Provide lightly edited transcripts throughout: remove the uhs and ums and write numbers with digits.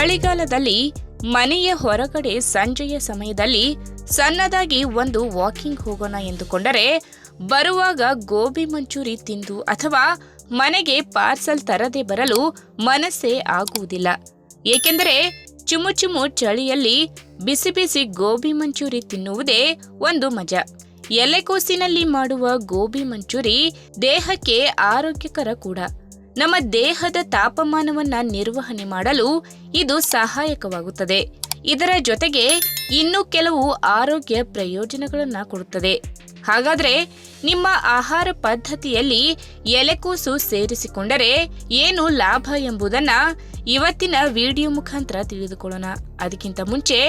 ಚಳಿಗಾಲದಲ್ಲಿ ಮನೆಯ ಹೊರಗಡೆ ಸಂಜೆಯ ಸಮಯದಲ್ಲಿ ಸಣ್ಣದಾಗಿ ಒಂದು ವಾಕಿಂಗ್ ಹೋಗೋಣ ಎಂದುಕೊಂಡರೆ ಬರುವಾಗ ಗೋಬಿ ಮಂಚೂರಿ ತಿಂದು ಅಥವಾ ಮನೆಗೆ ಪಾರ್ಸಲ್ ತರದೆ ಬರಲು ಮನಸ್ಸೇ ಆಗುವುದಿಲ್ಲ. ಏಕೆಂದರೆ ಚುಮು ಚಳಿಯಲ್ಲಿ ಬಿಸಿ ಬಿಸಿ ಗೋಬಿ ಮಂಚೂರಿ ತಿನ್ನುವುದೇ ಒಂದು ಮಜಾ. ಎಲೆಕೋಸಿನಲ್ಲಿ ಮಾಡುವ ಗೋಬಿ ಮಂಚೂರಿ ದೇಹಕ್ಕೆ ಆರೋಗ್ಯಕರ ಕೂಡ. ನಮ್ಮ ದೇಹದ ತಾಪಮಾನವನ್ನ ನಿರ್ವಹಣೆ ಮಾಡಲು ಇದು ಸಹಾಯಕವಾಗುತ್ತದೆ. ಇದರ ಜೊತೆಗೆ ಇನ್ನೂ ಕೆಲವು ಆರೋಗ್ಯ ಪ್ರಯೋಜನಗಳನ್ನ ಕೊಡುತ್ತದೆ. ಹಾಗಾದ್ರೆ ನಿಮ್ಮ ಆಹಾರ ಪದ್ಧತಿಯಲ್ಲಿ ಎಲೆಕೋಸು ಸೇರಿಸಿಕೊಂಡರೆ ಏನು ಲಾಭ ಎಂಬುದನ್ನ ಇವತ್ತಿನ ವಿಡಿಯೋ ಮುಖಾಂತರ ತಿಳಿದುಕೊಳ್ಳೋಣ. ಅದಕ್ಕಿಂತ ಮುಂಚೆ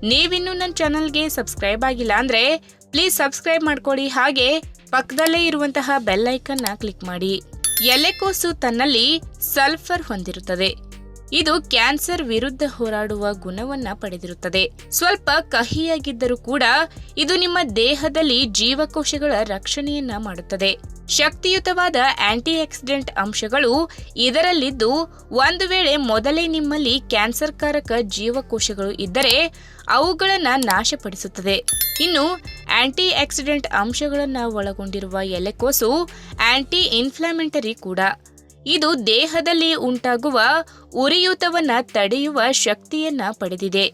ನೀವಿನ್ನೂ ನನ್ನ ಚಾನಲ್ಗೆ ಸಬ್ಸ್ಕ್ರೈಬ್ ಆಗಿಲ್ಲ ಅಂದ್ರೆ ಪ್ಲೀಸ್ ಸಬ್ಸ್ಕ್ರೈಬ್ ಮಾಡ್ಕೊಳ್ಳಿ. ಹಾಗೆ ಪಕ್ಕದಲ್ಲೇ ಇರುವಂತಹ ಬೆಲ್ ಐಕನ್ನ ಕ್ಲಿಕ್ ಮಾಡಿ. ಎಲೆಕೋಸು ತನ್ನಲ್ಲಿ ಸಲ್ಫರ್ ಹೊಂದಿರುತ್ತದೆ. ಇದು ಕ್ಯಾನ್ಸರ್ ವಿರುದ್ಧ ಹೋರಾಡುವ ಗುಣವನ್ನ ಪಡೆದಿರುತ್ತದೆ. ಸ್ವಲ್ಪ ಕಹಿಯಾಗಿದ್ದರೂ ಕೂಡ ಇದು ನಿಮ್ಮ ದೇಹದಲ್ಲಿ ಜೀವಕೋಶಗಳ ರಕ್ಷಣೆಯನ್ನ ಮಾಡುತ್ತದೆ. ಶಕ್ತಿಯುತವಾದ ಆಂಟಿ ಆಕ್ಸಿಡೆಂಟ್ ಅಂಶಗಳು ಇದರಲ್ಲಿದ್ದು, ಒಂದು ವೇಳೆ ಮೊದಲೇ ನಿಮ್ಮಲ್ಲಿ ಕ್ಯಾನ್ಸರ್ ಕಾರಕ ಜೀವಕೋಶಗಳು ಇದ್ದರೆ ಅವುಗಳನ್ನ ನಾಶಪಡಿಸುತ್ತದೆ. ಇನ್ನು ಆಂಟಿ ಆಕ್ಸಿಡೆಂಟ್ ಅಂಶಗಳನ್ನ ಒಳಗೊಂಡಿರುವ ಎಲೆಕೋಸು ಆಂಟಿ ಇನ್ಫ್ಲಾಮೆಟರಿ ಕೂಡ. ಇದು ದೇಹದಲ್ಲಿ ಉಂಟಾಗುವ ಉರಿಯೂತವನ್ನ ತಡೆಯುವ ಶಕ್ತಿಯನ್ನ ಪಡೆದಿದೆ.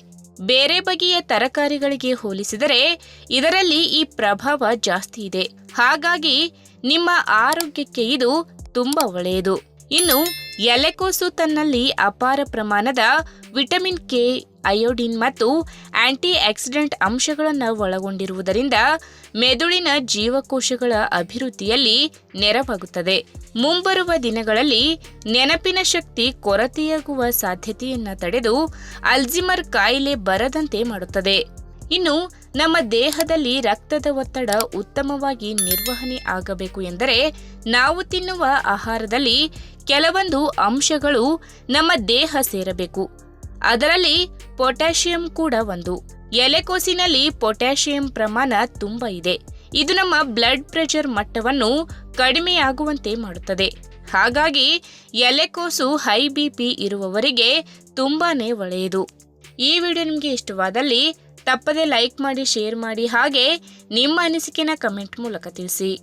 ಬೇರೆ ಬಗೆಯ ತರಕಾರಿಗಳಿಗೆ ಹೋಲಿಸಿದರೆ ಇದರಲ್ಲಿ ಈ ಪ್ರಭಾವ ಜಾಸ್ತಿ ಇದೆ. ಹಾಗಾಗಿ ನಿಮ್ಮ ಆರೋಗ್ಯಕ್ಕೆ ಇದು ತುಂಬಾ ಒಳ್ಳೆಯದು. ಇನ್ನು ಎಲೆಕೋಸು ತನ್ನಲ್ಲಿ ಅಪಾರ ಪ್ರಮಾಣದ ವಿಟಮಿನ್ ಕೆ, ಅಯೋಡಿನ್ ಮತ್ತು ಆಂಟಿ ಆಕ್ಸಿಡೆಂಟ್ ಅಂಶಗಳನ್ನು ಒಳಗೊಂಡಿರುವುದರಿಂದ ಮೆದುಳಿನ ಜೀವಕೋಶಗಳ ಅಭಿವೃದ್ಧಿಯಲ್ಲಿ ನೆರವಾಗುತ್ತದೆ. ಮುಂಬರುವ ದಿನಗಳಲ್ಲಿ ನೆನಪಿನ ಶಕ್ತಿ ಕೊರತೆಯಾಗುವ ಸಾಧ್ಯತೆಯನ್ನ ತಡೆದು ಅಲ್ಝೀಮರ್ ಕಾಯಿಲೆ ಬರದಂತೆ ಮಾಡುತ್ತದೆ. ಇನ್ನು ನಮ್ಮ ದೇಹದಲ್ಲಿ ರಕ್ತದ ಒತ್ತಡ ಉತ್ತಮವಾಗಿ ನಿರ್ವಹಣೆ ಆಗಬೇಕು ಎಂದರೆ ನಾವು ತಿನ್ನುವ ಆಹಾರದಲ್ಲಿ ಕೆಲವೊಂದು ಅಂಶಗಳು ನಮ್ಮ ದೇಹ ಸೇರಬೇಕು. ಅದರಲ್ಲಿ ಪೊಟ್ಯಾಷಿಯಂ ಕೂಡ ಒಂದು. ಎಲೆಕೋಸಿನಲ್ಲಿ ಪೊಟ್ಯಾಷಿಯಂ ಪ್ರಮಾಣ ತುಂಬಾ ಇದೆ. ಇದು ನಮ್ಮ ಬ್ಲಡ್ ಪ್ರೆಷರ್ ಮಟ್ಟವನ್ನು ಕಡಿಮೆಯಾಗುವಂತೆ ಮಾಡುತ್ತದೆ. ಹಾಗಾಗಿ ಎಲೆಕೋಸು ಹೈ ಬಿಪಿ ಇರುವವರಿಗೆ ತುಂಬಾನೇ ಒಳ್ಳೆಯದು. ಈ ವಿಡಿಯೋ ನಿಮಗೆ ಇಷ್ಟವಾದಲ್ಲಿ ತಪ್ಪದೆ ಲೈಕ್ ಮಾಡಿ, ಶೇರ್ ಮಾಡಿ, ಹಾಗೆ ನಿಮ್ಮ ಅನಿಸಿಕೆನ ಕಮೆಂಟ್ ಮೂಲಕ ತಿಳಿಸಿ.